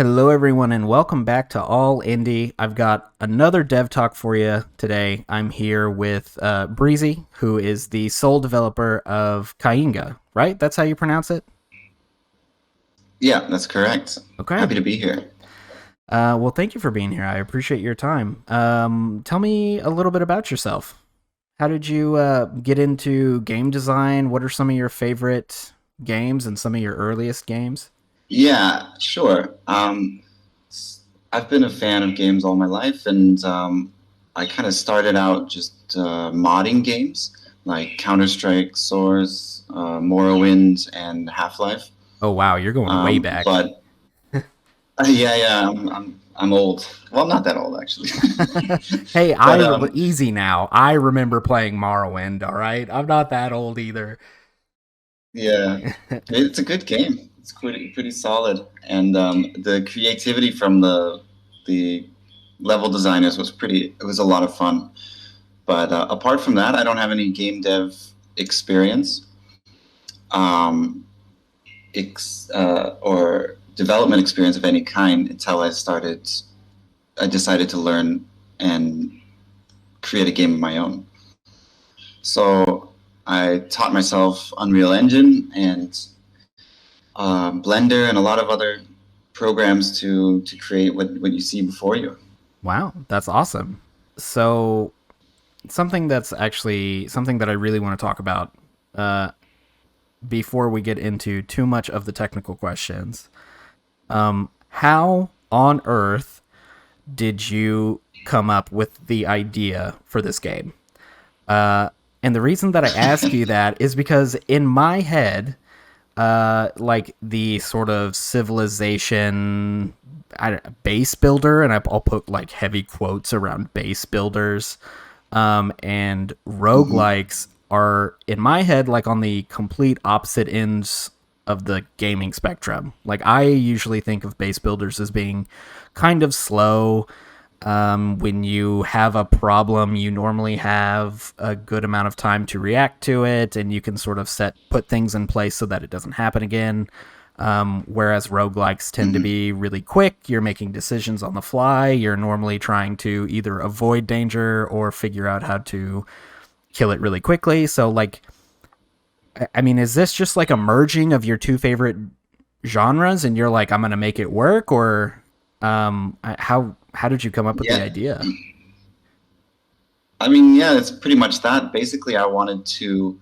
Hello, everyone, and welcome back to All Indie. I've got another dev talk for you today. I'm here with Breezy, who is the sole developer of Kainga, right? That's how you pronounce it? Yeah, that's correct. Okay. Happy to be here. Well, thank you for being here. I appreciate your time. Tell me a little bit about yourself. How did you get into game design? What are some of your favorite games and some of your earliest games? Yeah, sure. I've been a fan of games all my life, and I kind of started out just modding games like Counter-Strike, Source, Morrowind, and Half-Life. Oh, wow, you're going way back. But yeah, I'm old. Well, not that old actually. Hey, But easy now. I remember playing Morrowind. All right, I'm not that old either. yeah, it's a good game. It's pretty solid, and the creativity from the level designers was pretty. It was a lot of fun. But apart from that, I don't have any game dev experience um, or development experience of any kind until I started. I decided to learn and create a game of my own. So I taught myself Unreal Engine and Blender and a lot of other programs to create what you see before you. Wow, that's awesome. So, something that I really want to talk about uh, before we get into too much of the technical questions. How on earth did you come up with the idea for this game? And the reason that I ask you that is because in my head, like the sort of civilization base builder, and I'll put like heavy quotes around base builders, and Hmm. roguelikes are in my head like on the complete opposite ends of the gaming spectrum. Like I usually think of base builders as being kind of slow. When you have a problem, you normally have a good amount of time to react to it, and you can sort of put things in place so that it doesn't happen again. Whereas roguelikes tend to Hmm. be really quick. You're making decisions on the fly. You're normally trying to either avoid danger or figure out how to kill it really quickly. So, like, I mean, is this just like a merging of your two favorite genres, and you're like, I'm gonna make it work, or how did you come up with the Yeah, idea? I mean, yeah, it's pretty much that. Basically, I wanted to.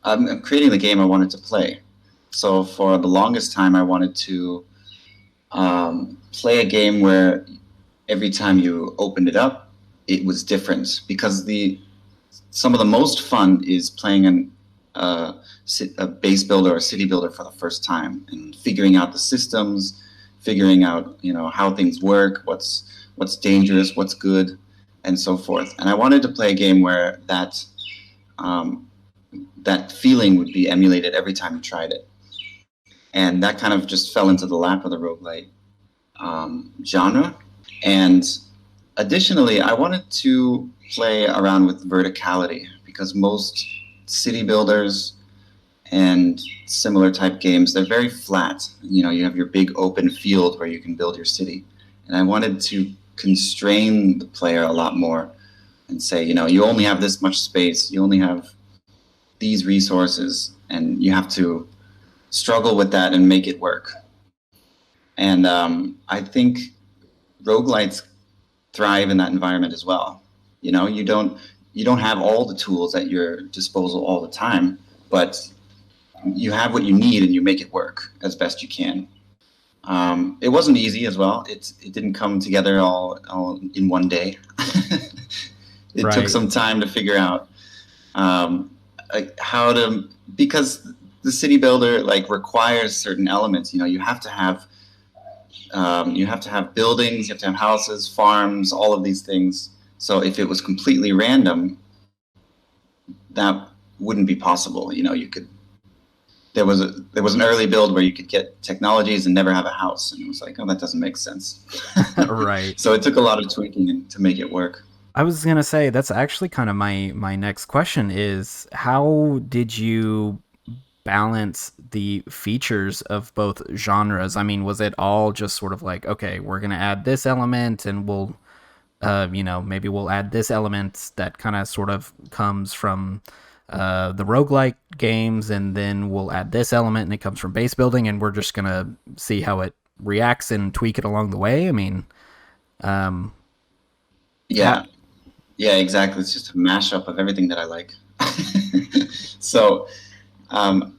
I'm creating the game I wanted to play. So for the longest time, I wanted to play a game where every time you opened it up, it was different because the some of the most fun is playing uh, a base builder or city builder for the first time and figuring out the systems, figuring out how things work, what's dangerous, what's good, and so forth. And I wanted to play a game where um, that feeling would be emulated every time you tried it. And that kind of just fell into the lap of the roguelite genre. And additionally, I wanted to play around with verticality because most city builders and similar type games, they're very flat. You have your big open field where you can build your city. And I wanted to constrain the player a lot more and say, you only have this much space, you only have these resources, and you have to struggle with that and make it work. And I think roguelites thrive in that environment as well. You don't have all the tools at your disposal all the time, but you have what you need and you make it work as best you can. It wasn't easy as well. It didn't come together all in one day. It took Right. some time to figure out um, like how to because the city builder like requires certain elements. You have to have buildings, you have to have houses, farms, all of these things. So if it was completely random, that wouldn't be possible. You could there was an early build where you could get technologies and never have a house, and it was like, oh, that doesn't make sense. Right. So it took a lot of tweaking to make it work. I was gonna say that's actually kind of my next question is how did you balance the features of both genres? I mean, was it all just sort of like, okay, we're going to add this element and we'll, maybe we'll add this element that kind of sort of comes from the roguelike games, and then we'll add this element and it comes from base building, and we're just going to see how it reacts and tweak it along the way? I mean, um, how, Yeah, yeah, exactly. It's just a mashup of everything that I like. So,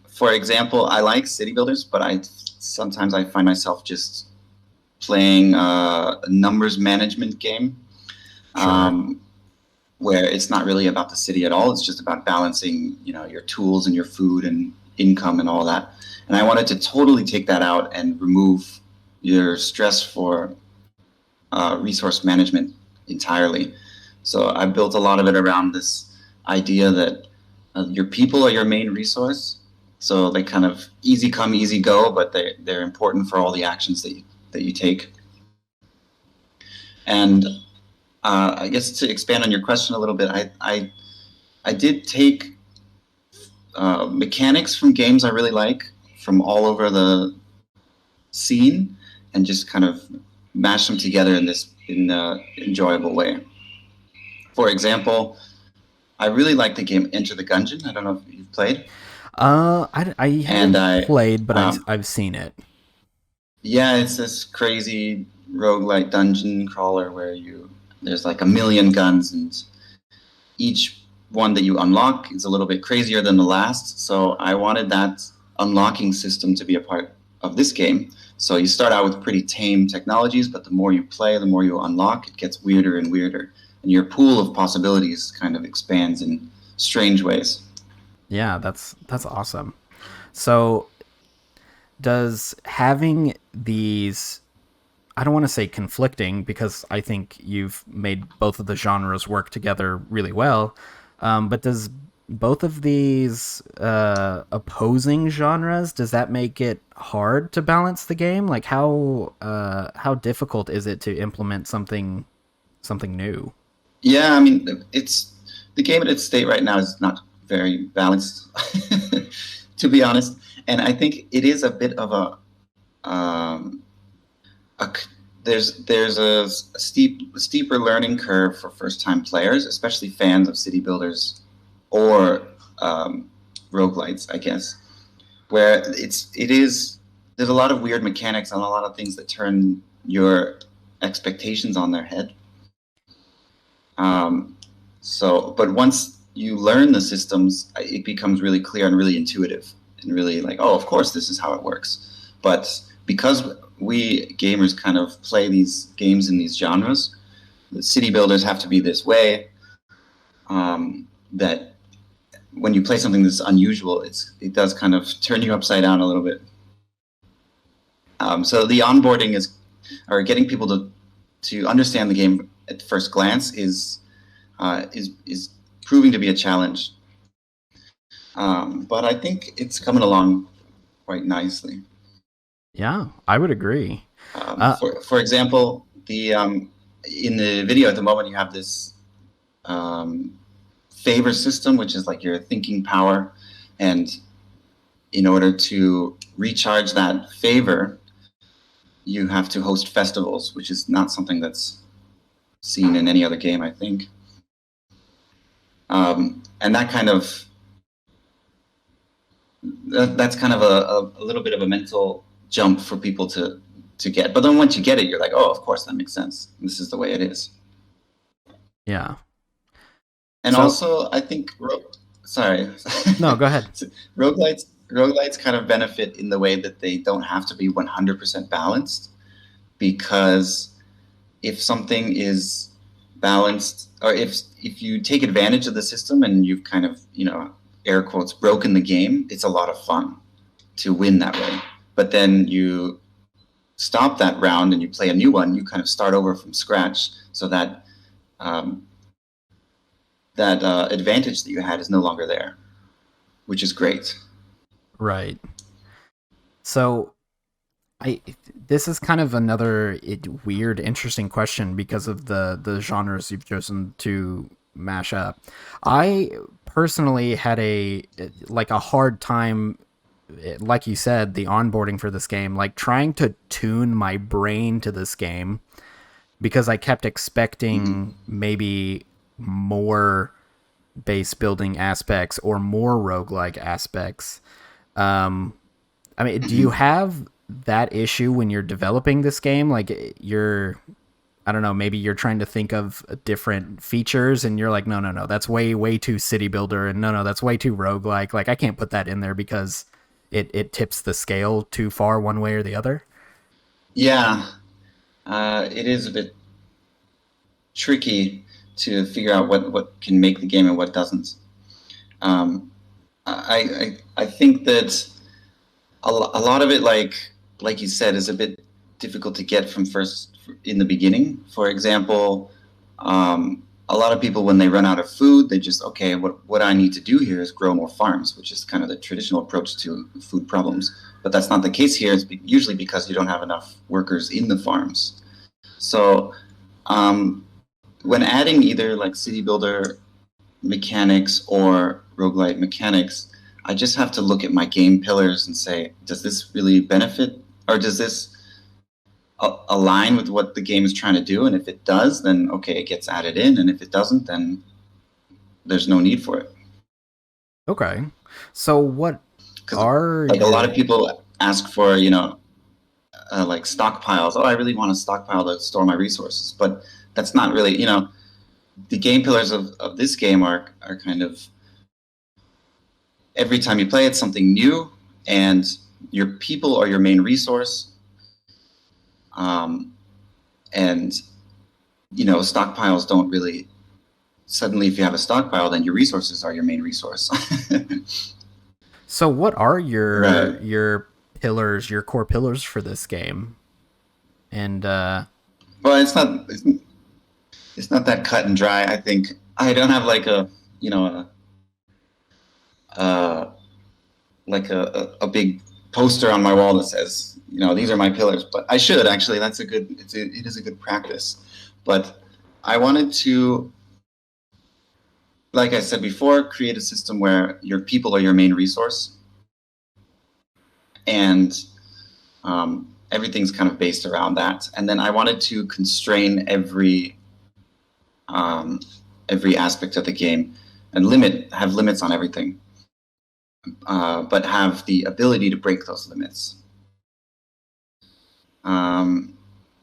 for example, I like city builders, but I sometimes I find myself just playing a numbers management game, sure. um, where it's not really about the city at all. It's just about balancing, your tools and your food and income and all that. And I wanted to totally take that out and remove your stress for resource management entirely. So I built a lot of it around this idea that your people are your main resource. So they kind of easy come, easy go, but they're important for all the actions that you take. And I guess to expand on your question a little bit, I did take mechanics from games I really like from all over the scene and just kind of mash them together in an enjoyable way. For example, I really like the game Enter the Gungeon. I don't know if you've played. I And haven't played, but um, I've seen it. yeah, it's this crazy roguelite dungeon crawler where there's like a million guns, and each one that you unlock is a little bit crazier than the last. So I wanted that unlocking system to be a part of this game. So you start out with pretty tame technologies, but the more you play, the more you unlock. It gets weirder and weirder, and your pool of possibilities kind of expands in strange ways. Yeah, that's awesome. So, does having these, I don't want to say conflicting, because I think you've made both of the genres work together really well. But does both of these opposing genres, does that make it hard to balance the game? Like how difficult is it to implement something new? Yeah, I mean, it's the game at its state right now is not very balanced, to be honest. And I think it is a bit of um, a there's a steeper learning curve for first time players, especially fans of city builders or roguelites, I guess, where it is there's a lot of weird mechanics and a lot of things that turn your expectations on their head. Um, but once you learn the systems, it becomes really clear and really intuitive and really like, oh, of course, this is how it works. But because we gamers kind of play these games in these genres, the city builders have to be this way. That when you play something that's unusual, it does kind of turn you upside down a little bit. So the onboarding or getting people to understand the game at first glance is proving to be a challenge. But I think it's coming along quite nicely. Yeah, I would agree. Uh, For example, the in the video at the moment you have this um, favor system, which is like your thinking power, and in order to recharge that favor, you have to host festivals, which is not something that's seen in any other game, I think. And that's kind of a little bit of a mental jump for people to get. But then once you get it, you're like, oh, of course, that makes sense. This is the way it is. yeah. And So also, I think, sorry, no, go ahead. roguelites kind of benefit in the way that they don't have to be 100% balanced, because if something is balanced, or if you take advantage of the system and you've kind of, air quotes, broken the game, it's a lot of fun to win that way. But then you stop that round and you play a new one, you kind of start over from scratch, so that um, advantage that you had is no longer there, which is great. Right. So I this is kind of another weird, interesting question because of the genres you've chosen to mash up. I personally had a hard time like you said, the onboarding for this game, like trying to tune my brain to this game because I kept Mhm. expecting maybe more base building aspects or more roguelike aspects. Um, I mean, do you Mhm. have that issue when you're developing this game? Like you're, I don't know, maybe you're trying to think of different features and you're like, no, no, no, that's way too city builder. And no, no, that's way too roguelike. Like I can't put that in there because it tips the scale too far one way or the other. Yeah, it is a bit tricky to figure out what can make the game and what doesn't. Um, I think that a lot of it, like you said, is a bit difficult to get from first in the beginning. For example, a lot of people when they run out of food, they just okay, what I need to do here is grow more farms, which is kind of the traditional approach to food problems. But that's not the case here. It's usually because you don't have enough workers in the farms. So um, when adding either like city builder mechanics or roguelite mechanics, I just have to look at my game pillars and say, does this really benefit or does this align with what the game is trying to do? And if it does, then okay, it gets added in. And if it doesn't, then there's no need for it. Okay. So what Because are like a lot your of people ask for, like stockpiles. Oh, I really want a stockpile to store my resources, but that's not really, the game pillars of this game are kind of every time you play it's something new and your people are your main resource um, and stockpiles don't really suddenly if you have a stockpile then your resources are your main resource. so what are Right. your pillars, your core pillars for this game? And Well, it's not that cut and dry. I think I don't have like a you know a like a big poster on my wall that says these are my pillars, but I should actually. That's a good. It is a good practice. But I wanted to, like I said before, create a system where your people are your main resource, and everything's kind of based around that. And then I wanted to constrain um, every aspect of the game and have limits on everything, but have the ability to break those limits. Um,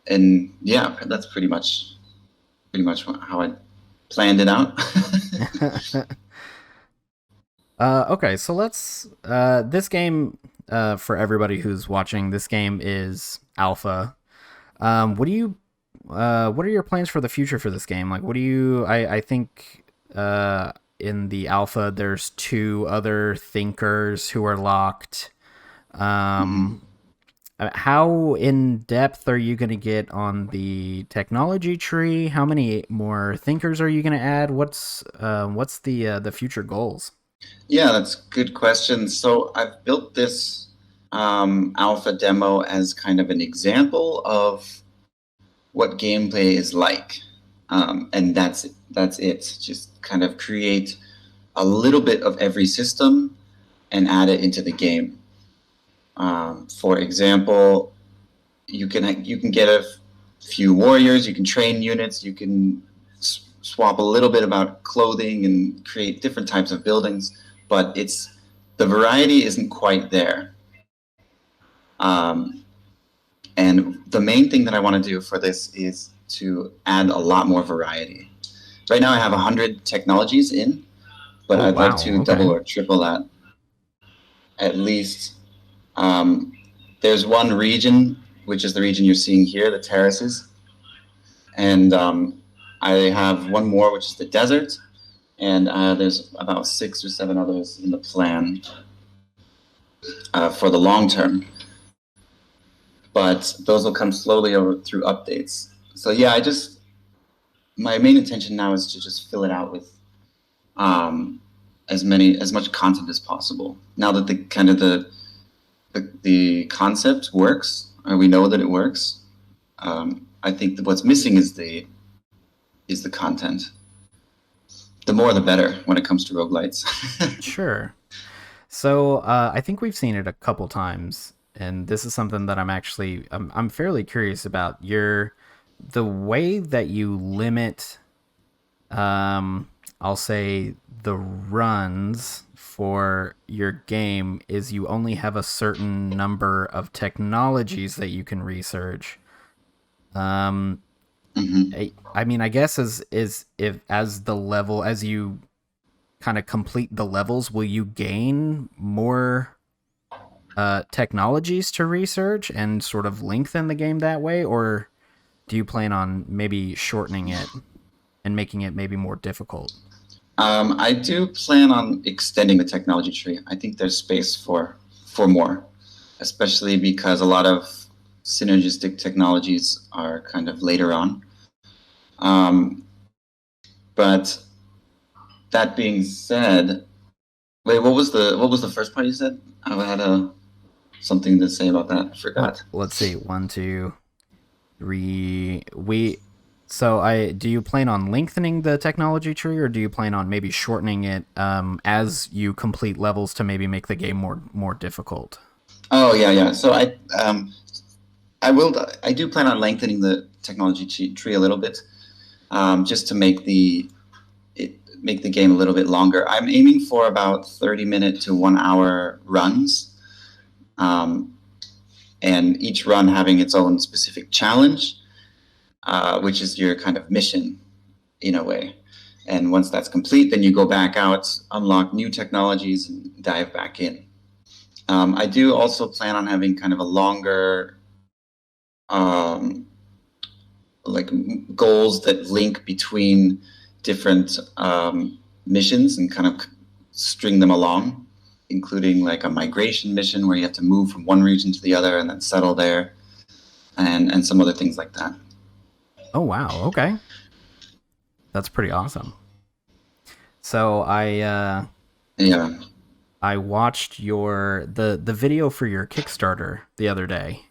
and yeah, that's pretty much how I planned it out. okay, so let's this game for everybody who's watching, this game is alpha. What are your plans for the future for this game? Like what do you I think in the alpha there's two other thinkers who are locked. Mhm. Um how in depth are you going to get on the technology tree? How many more thinkers are you going to add? What's the future goals? Yeah, that's a good question. So I've built this alpha demo as kind of an example of what gameplay is like, and that's it. Just kind of create a little bit of every system and add it into the game. For example, you can get a few warriors, you can train units, you can swap a little bit about clothing and create different types of buildings, but the variety isn't quite there. Um, and the main thing that I want to do for this is to add a lot more variety. Right now, I have 100 technologies in, but Oh I'd like wow, to double okay. or triple that at least. Um, there's one region, which is the region you're seeing here, the terraces, and I have one more, which is the desert, and there's about 6 or 7 others in the plan for the long term. But those will come slowly over through updates. So yeah, my main intention now is to just fill it out with um, as much content as possible. Now that the kind of the concept works, or we know that it works, I think that what's missing is the content. The more, the better when it comes to roguelites. Sure. So I think we've seen it a couple times, and this is something that I'm fairly curious about. The way that you limit, I'll say the runs for your game is you only have a certain number of technologies that you can research. Um, Hmm. I mean, I guess is if as the level as you kind of complete the levels, will you gain more technologies to research and sort of lengthen the game that way, or do you plan on maybe shortening it and making it maybe more difficult? I do plan on extending the technology tree. I think there's space for more, especially because a lot of synergistic technologies are kind of later on. Um, but that being said, wait, what was the first part you said? I had something to say about that. I forgot. Let's see, one, two, three. I do you plan on lengthening the technology tree, or do you plan on maybe shortening it as you complete levels to maybe make the game more difficult? Oh yeah, yeah. So I will. I do plan on lengthening the technology tree a little bit, just to make the game a little bit longer. I'm aiming for about 30-minute to 1 hour runs, um, and each run having its own specific challenge, which is your kind of mission in a way. And once that's complete, then you go back out, unlock new technologies, and dive back in. I do also plan on having kind of a longer, um, like goals that link between different missions and kind of string them along, including like a migration mission where you have to move from one region to the other and then settle there, and some other things like that. Oh wow, okay, that's pretty awesome. So Yeah, I watched the video for your Kickstarter the other day.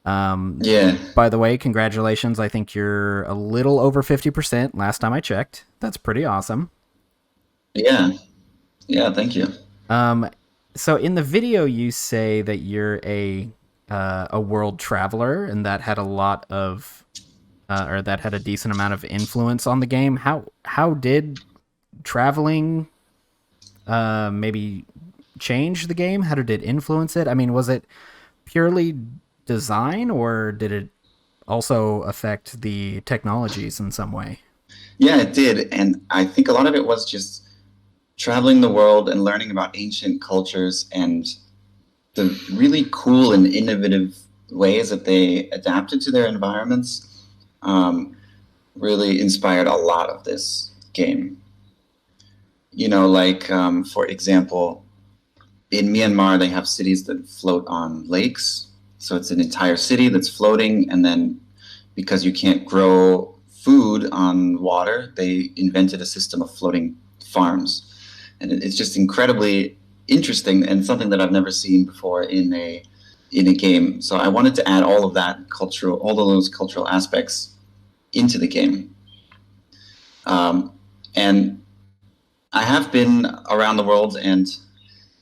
Um, yeah, by the way, congratulations. I think you're a little over 50% last time I checked. That's pretty awesome. yeah, yeah. Thank you. Um, so in the video, you say that you're a world traveler, and that had a lot of or that had a decent amount of influence on the game. How did traveling maybe change the game? How did it influence it? I mean, was it purely design, or did it also affect the technologies in some way? Yeah, it did, and I think a lot of it was just traveling the world and learning about ancient cultures and the really cool and innovative ways that they adapted to their environments. Um, really inspired a lot of this game. Like for example, in Myanmar, they have cities that float on lakes. So it's an entire city that's floating, and then because you can't grow food on water, they invented a system of floating farms, and it's just incredibly interesting and something that I've never seen before in a game. So I wanted to add all of those cultural aspects into the game. And I have been around the world, and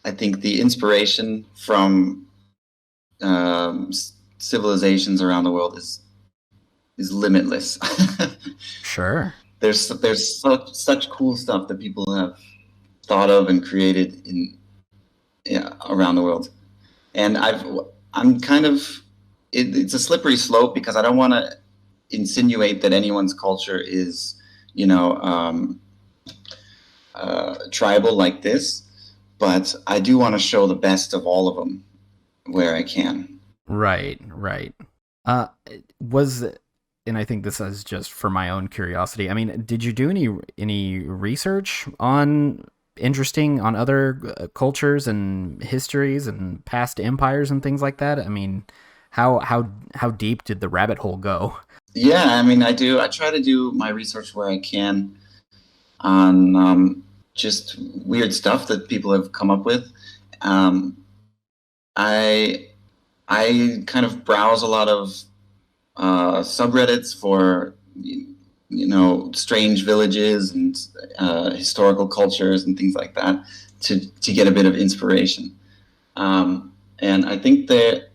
I think the inspiration from civilizations around the world is limitless. Sure. There's such cool stuff that people have thought of and created in yeah, around the world, and I'm kind of it's a slippery slope because I don't want to insinuate that anyone's culture is you know tribal like this, but I do want to show the best of all of them where I can. Right, right. Uh, was and I think this is just for my own curiosity. I mean, did you do any research on interesting on other cultures and histories and past empires and things like that? I mean, how deep did the rabbit hole go? Yeah, I mean, I do. I try to do my research where I can on just weird stuff that people have come up with. Um, I I kind of browse a lot of subreddits for strange villages and historical cultures and things like that to get a bit of inspiration. And I think that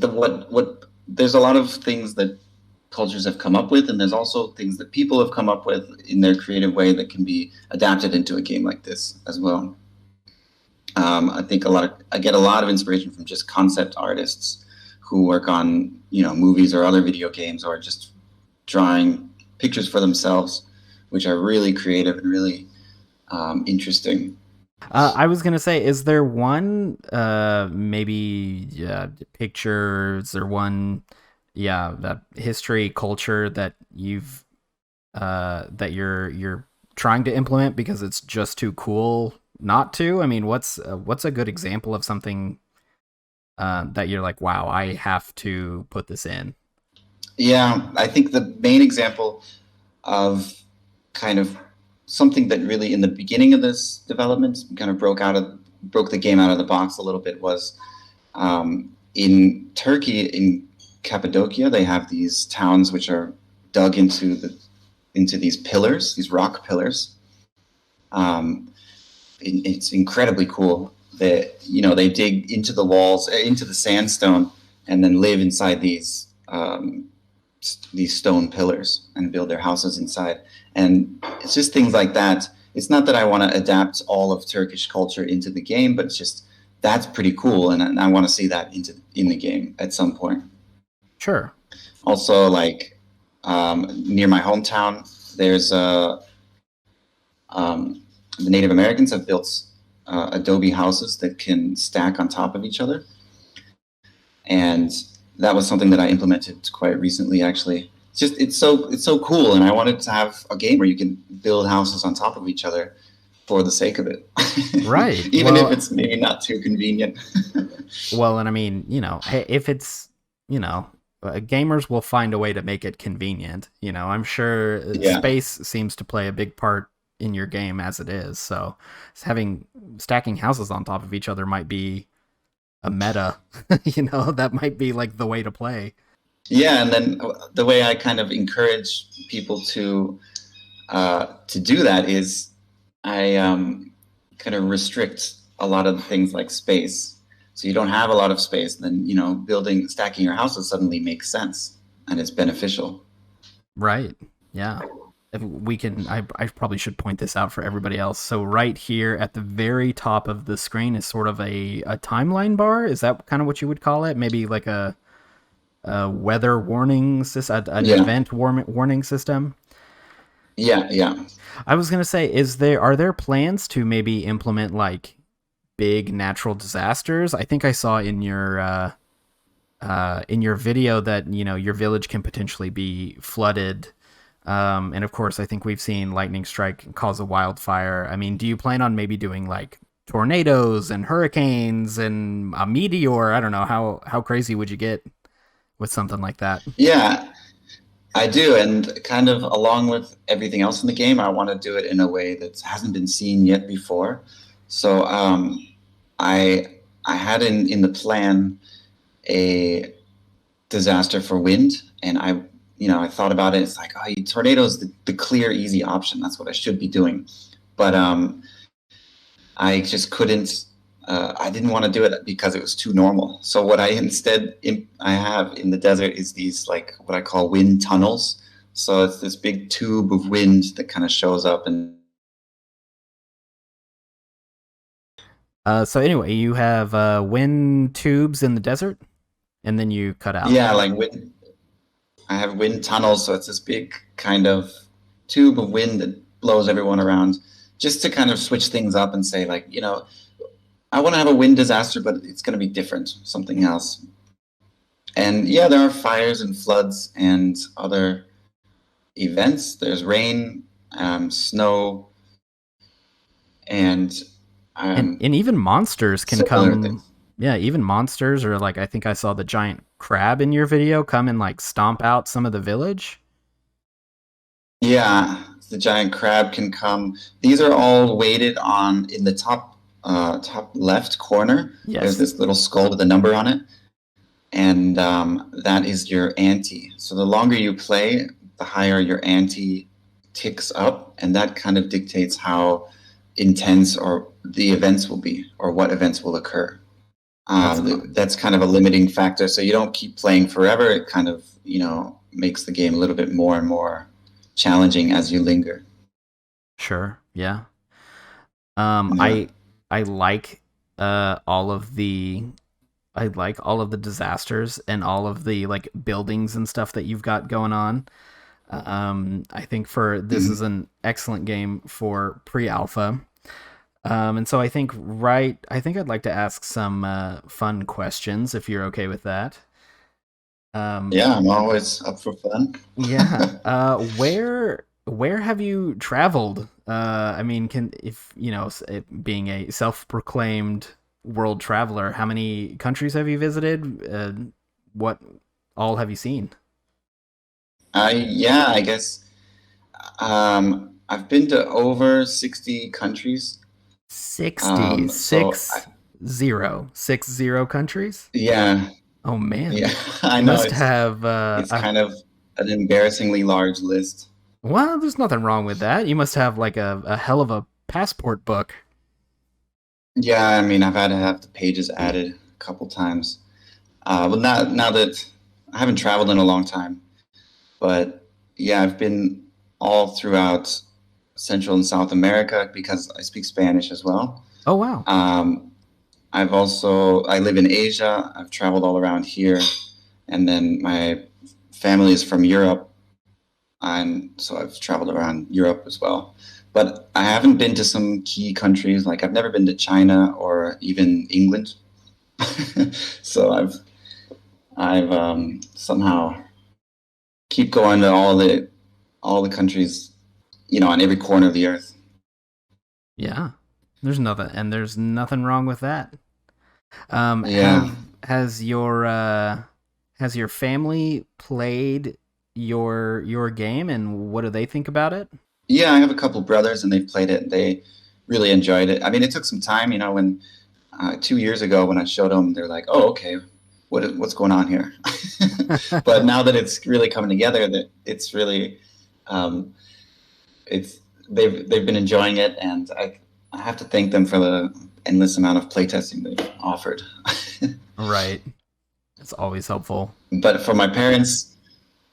what there's a lot of things that cultures have come up with, and there's also things that people have come up with in their creative way that can be adapted into a game like this as well. I think I get a lot of inspiration from just concept artists who work on movies or other video games, or just drawing pictures for themselves, which are really creative and really interesting. I was gonna say, is there one maybe pictures or one history culture that you're trying to implement because it's just too cool not to? I mean, what's a good example of something that you're like, wow, I have to put this in? Yeah, I think the main example of kind of something that really in the beginning of this development kind of broke the game out of the box a little bit was in Turkey, in Cappadocia. They have these towns which are dug into these pillars, these rock pillars. It's incredibly cool that they dig into the walls, into the sandstone, and then live inside these stone pillars and build their houses inside. And it's just things like that. It's not that I want to adapt all of Turkish culture into the game, but it's just that's pretty cool, and I want to see that in the game at some point. Sure. Also, like near my hometown, there's the Native Americans have built adobe houses that can stack on top of each other, and that was something that I implemented quite recently, actually. It's so cool, and I wanted to have a game where you can build houses on top of each other for the sake of it. Right. Even if it's maybe not too convenient. Well, and I mean, if it's, gamers will find a way to make it convenient. I'm sure space seems to play a big part in your game as it is. So stacking houses on top of each other might be a meta, that might be like the way to play. Yeah, and then the way I kind of encourage people to do that is I kind of restrict a lot of things like space. So you don't have a lot of space, then stacking your houses suddenly makes sense and it's beneficial. Right. Yeah. If we can, I probably should point this out for everybody else. So right here at the very top of the screen is sort of a timeline bar. Is that kind of what you would call it? Maybe like a weather warning system, an event warning system. Yeah. I was gonna say, are there plans to maybe implement like big natural disasters? I think I saw in your video that your village can potentially be flooded, and of course I think we've seen lightning strike cause a wildfire. I mean, do you plan on maybe doing like tornadoes and hurricanes and a meteor? I don't know, how crazy would you get with something like that? Yeah, I do, and kind of along with everything else in the game, I want to do it in a way that hasn't been seen yet before. So I had in the plan a disaster for wind, and I thought about it. It's like, tornado is the clear, easy option. That's what I should be doing, but I just couldn't. I didn't want to do it because it was too normal. So what I have in the desert is these like what I call wind tunnels. So it's this big tube of wind that kind of shows up and. So anyway, you have wind tubes in the desert, and then you cut out. Yeah, like wind. I have wind tunnels, so it's this big kind of tube of wind that blows everyone around, just to kind of switch things up and say, like, I want to have a wind disaster, but it's going to be different, something else. And yeah, there are fires and floods and other events. There's rain, snow, and even monsters can come. Things. Yeah, even monsters, or like I think I saw the giant crab in your video come and like stomp out some of the village. Yeah, the giant crab can come. These are all weighted on in the top left corner. Yes. There's this little skull with a number on it, and that is your ante. So the longer you play, the higher your ante ticks up, and that kind of dictates how intense or the events will be, or what events will occur. That's That's kind of a limiting factor. So you don't keep playing forever. It kind of, makes the game a little bit more and more challenging as you linger. sure. Yeah. Yeah. I like all of the I like all of the disasters and all of the like buildings and stuff that you've got going on. I think for this is Mhm. an excellent game for pre-alpha. And so I think I'd like to ask some fun questions if you're okay with that. Um, Yeah, I'm always up for fun. yeah. Where have you traveled? I mean, can if you know, being a self-proclaimed world traveler, how many countries have you visited? What all have you seen? Yeah, I guess I've been to over 60 countries. 60, So six zero countries. yeah, Oh yeah, man, I you know must have it's kind of an embarrassing large list. well, there's nothing wrong with that. You must have like a hell of a passport book. Yeah, I mean, I've had to have the pages added a couple times. But now that I haven't traveled in a long time, but yeah, I've been all throughout Central and South America because I speak Spanish as well. Oh wow. Um, I live in Asia. I've traveled all around here, and then my family is from Europe, and so I've traveled around Europe as well. But I haven't been to some key countries. Like I've never been to China or even England. So I've somehow keep going to all the countries, on every corner of the earth. Yeah. There's nothing wrong with that. Yeah, Has your family played your game and what do they think about it? yeah. I have a couple brothers, and they've played it. And they really enjoyed it. I mean, it took some time, when 2 years ago when I showed them, they're like, "Oh, okay, what's going on here?" But now that it's really coming together, that it's really, um, it's they've been enjoying it, and I have to thank them for the endless amount of playtesting they've offered. Right. It's always helpful. But for my parents,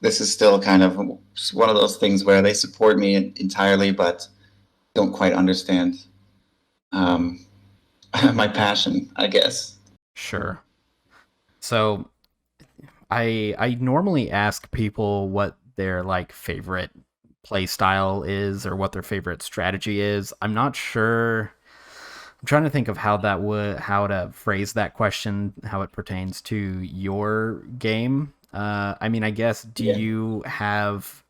this is still kind of one of those things where they support me entirely, but don't quite understand um, my passion, I guess. Sure. So I normally ask people what their like favorite play style is or what their favorite strategy is. I'm not sure. I'm trying to think of how to phrase that question, how it pertains to your game. I mean, I guess Yeah. do you have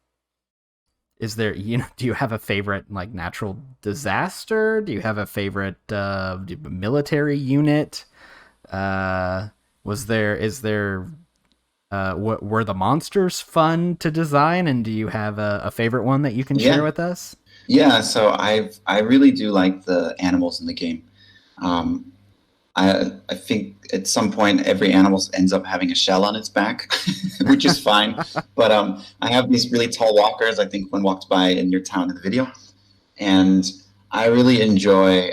a favorite like natural disaster? Do you have a favorite military unit? Uh, was there is there what were the monsters fun to design, and do you have a favorite one that you can share Yeah. with us? Yeah. So I really do like the animals in the game. Um, I think at some point every animal ends up having a shell on its back, which is fine. But I have these really tall walkers. I think one walked by in your town in the video, and I really enjoy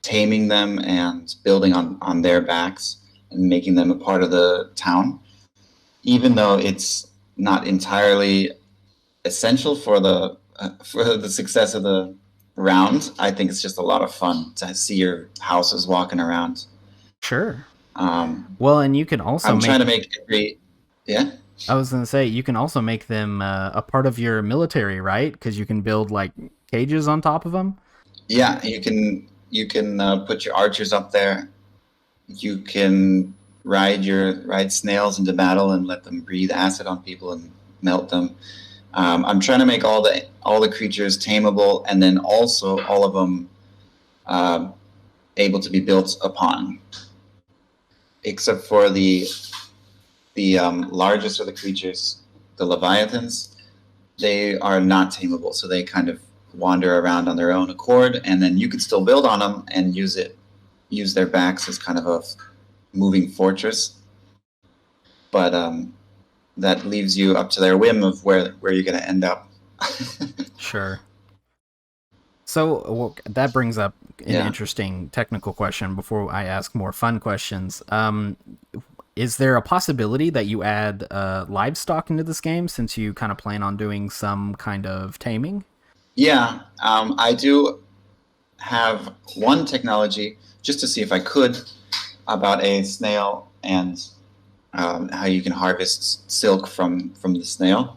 taming them and building on their backs and making them a part of the town, even though it's not entirely essential for the success of the round. I think it's just a lot of fun to see your houses walking around. Sure. Um, Well, and you can also I'm trying to make. make every yeah. I was gonna say you can also make them a part of your military, right? Because you can build like cages on top of them. Yeah, you can put your archers up there. You can ride snails into battle and let them breathe acid on people and melt them. I'm trying to make all the creatures tameable, and then also all of them uh, able to be built upon, except for the largest of the creatures, the leviathans. They are not tameable, so they kind of wander around on their own accord, and then you can still build on them and use their backs as kind of a moving fortress. But that leaves you up to their whim of where you're going to end up. sure. So well, that brings up an Yeah. interesting technical question before I ask more fun questions. Is there a possibility that you add livestock into this game since you kind of plan on doing some kind of taming? Yeah, I do have one technology just to see if I could about a snail and how you can harvest silk from the snail.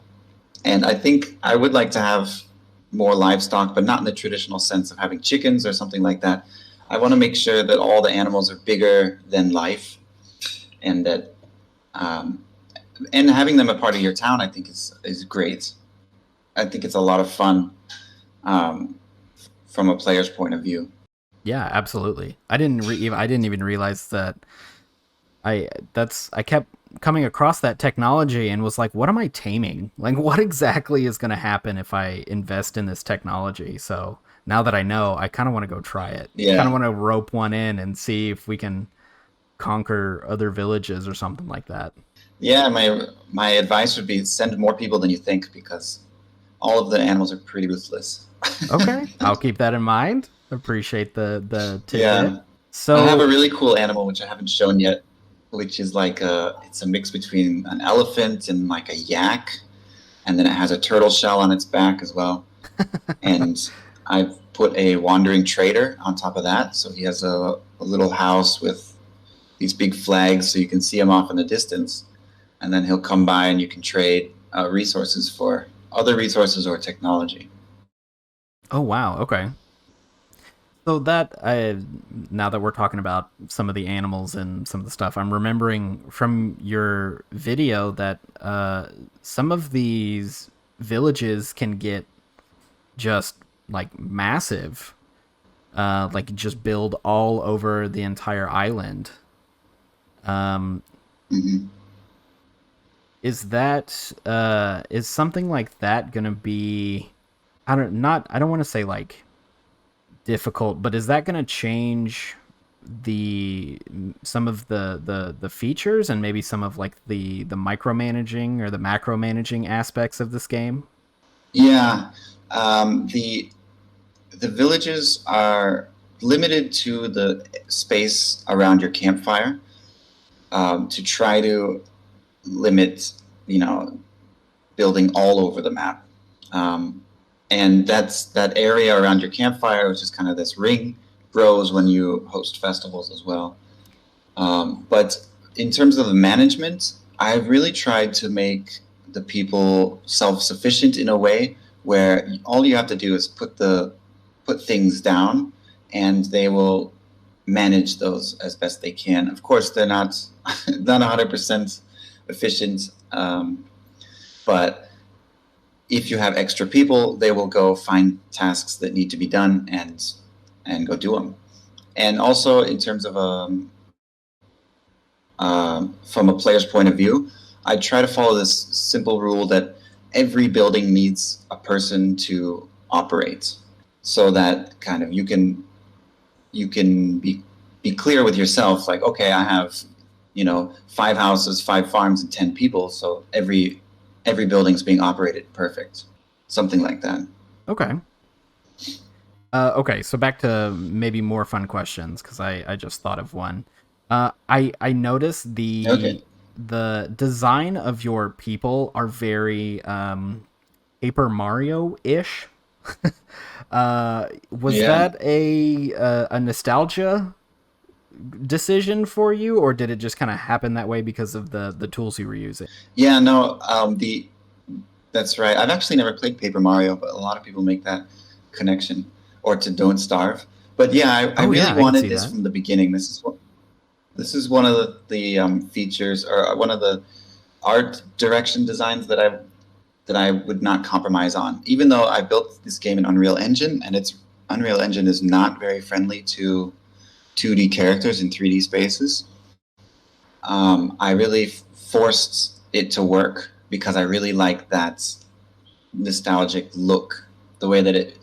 And I think I would like to have more livestock, but not in the traditional sense of having chickens or something like that. I want to make sure that all the animals are bigger than life, and that um, and having them a part of your town, I think is great. I think it's a lot of fun um, from a player's point of view. Yeah, absolutely. I didn't even realize that I kept coming across that technology and was like, what am I taming? Like what exactly is going to happen if I invest in this technology? So now that I know, I kind of want to go try it. Kind of Yeah, want to rope one in and see if we can conquer other villages or something like that. yeah. My advice would be send more people than you think because all of the animals are pretty ruthless. Okay, I'll keep that in mind. Appreciate the tidbit. Yeah, I have a So, really cool animal which I haven't shown yet, which is like it's a mix between an elephant and like a yak, and then it has a turtle shell on its back as well. And I've put a wandering trader on top of that, so he has a little house with these big flags, so you can see him off in the distance, and then he'll come by and you can trade resources for other resources or technology. oh wow, okay. So now that we're talking about some of the animals and some of the stuff, I'm remembering from your video that some of these villages can get just like massive, like just build all over the entire island. Um, Hmm. is something like that gonna be? I don't want to say like difficult, but is that going to change the some of the features and maybe some of like the micromanaging or the macro managing aspects of this game? Yeah, the villages are limited to the space around your campfire to try to limit, you know, building all over the map. Um, and that's that area around your campfire, which is kind of this ring, grows when you host festivals as well. But in terms of the management, I've really tried to make the people self-sufficient in a way where all you have to do is put things down, and they will manage those as best they can. Of course, they're not 100% efficient, but if you have extra people, they will go find tasks that need to be done and go do them. And also in terms of from a player's point of view, I try to follow this simple rule that every building needs a person to operate, so that kind of you can be clear with yourself, like, okay, I have, 5 houses, 5 farms, and 10 people, so every building's being operated perfect, something like that. Okay. Okay, so back to maybe more fun questions because I just thought of one. I noticed Okay. the design of your people are very Paper Mario ish. Was Yeah. that a nostalgia decision for you, or did it just kind of happen that way because of the tools you were using? Yeah. No. The That's right. I've actually never played Paper Mario, but a lot of people make that connection, or to Don't Starve. But yeah, I Oh really yeah, I can wanted see this that. from the beginning. This is one of the features, or one of the art direction designs that I would not compromise on. Even though I built this game in Unreal Engine, and its Unreal Engine is not very friendly to 2D characters in 3D spaces. I really forced it to work because I really like that nostalgic look, the way that it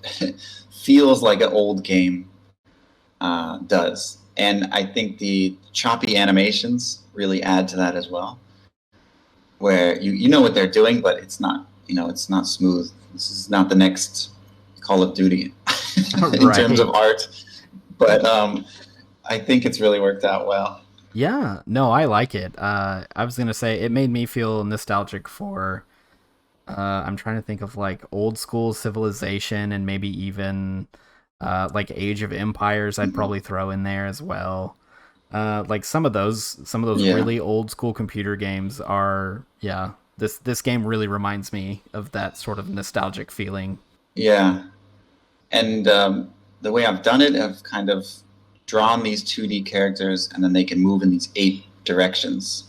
feels like an old game does. And I think the choppy animations really add to that as well, where you know what they're doing, but it's not smooth. This is not the next. Call of Duty in terms Right. of art, but I think it's really worked out well. Yeah, no, I like it. I was gonna say it made me feel nostalgic for. I'm trying to think of like old school Civilization and maybe even like Age of Empires. I'd Mhm. probably throw in there as well. Like some of those Yeah, really old school computer games are, yeah. This game really reminds me of that sort of nostalgic feeling. yeah. And the way I've done it, I've kind of drawn these 2D characters, and then they can move in these 8 directions.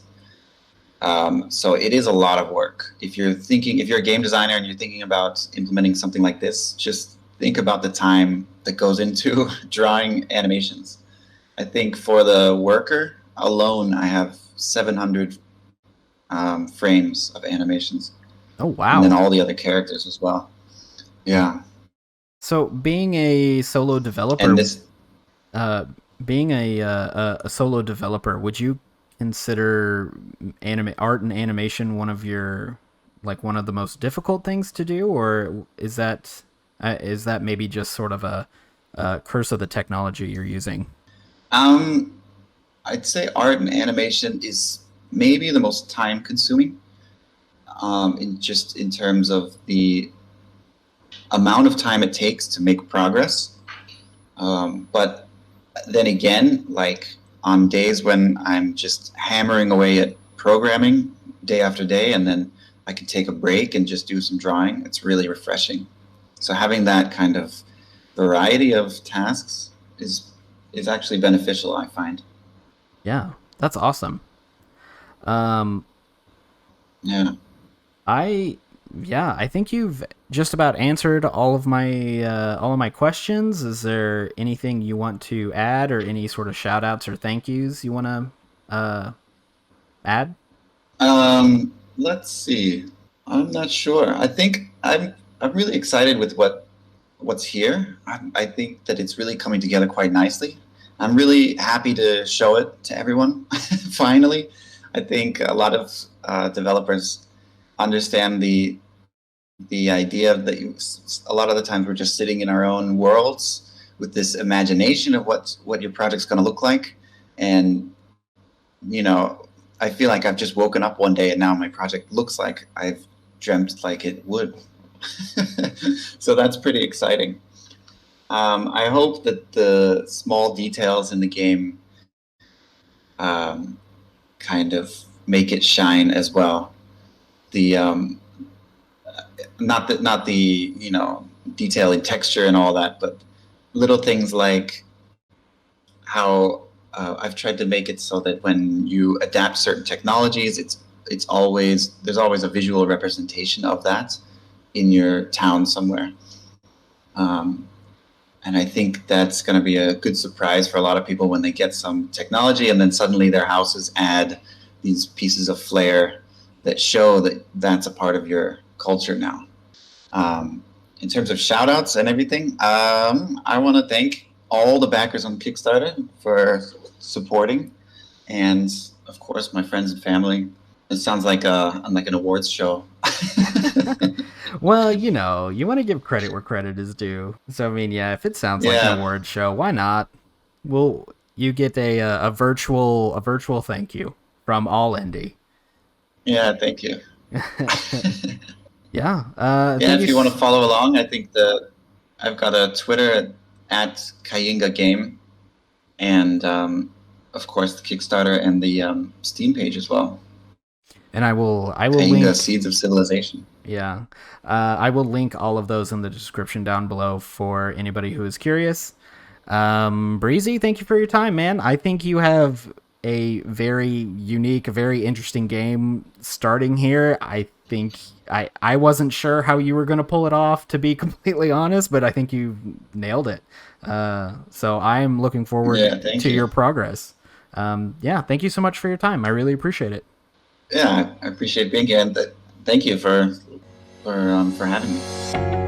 So it is a lot of work. If you're a game designer and you're thinking about implementing something like this, just think about the time that goes into drawing animations. I think for the worker alone, I have 700 frames of animations, Oh and then wow! all the other characters as well. Yeah, So and this uh, being a solo developer, would you consider anime art and animation one of your like one of the most difficult things to do, or is that maybe just sort of a curse of the technology you're using? um, I'd say art and animation is maybe the most time consuming, in terms of the amount of time it takes to make progress. But then again, like on days when I'm just hammering away at programming day after day, and then I can take a break and just do some drawing, it's really refreshing. So having that kind of variety of tasks is actually beneficial, I find. Yeah, that's awesome. Um, Yeah. I yeah, I think you've just about answered all of my questions. Is there anything you want to add or any sort of shout outs or thank yous you want to add? Let's see. I'm not sure. I think I'm really excited with what's here. I think that it's really coming together quite nicely. I'm really happy to show it to everyone. Finally, I think a lot of developers understand the idea that a lot of the times we're just sitting in our own worlds with this imagination of what your project's going to look like, and you know, I feel like I've just woken up one day and now my project looks like I've dreamt like it would. So that's pretty exciting. I hope that the small details in the game um, kind of make it shine as well. The not the detail in texture and all that, but little things like how I've tried to make it so that when you adapt certain technologies, it's always there's always a visual representation of that in your town somewhere. Um, and I think that's going to be a good surprise for a lot of people when they get some technology and then suddenly their houses add these pieces of flair that show that that's a part of your culture now. In terms of shout outs and everything, I want to thank all the backers on Kickstarter for supporting, and of course, my friends and family. It sounds like an awards show. Well, you know, you want to give credit where credit is due. So I mean, yeah, if it sounds like an Yeah, award show, why not? Well, you get a virtual thank you from all indie. yeah, thank you. Yeah. Yeah, if you want to follow along, I think I've got a Twitter at Kainga Game, and of course the Kickstarter and the Steam page as well. And I will Kainga link. Seeds of Civilization. Yeah, I will link all of those in the description down below for anybody who is curious. Breezy, thank you for your time, man. I think you have a very unique, very interesting game starting here. I think I wasn't sure how you were going to pull it off, to be completely honest, but I think you nailed it. So I'm looking forward Yeah, thank to you. your progress. Yeah, thank you so much for your time. I really appreciate it. Yeah, I appreciate being here, and thank you for having me.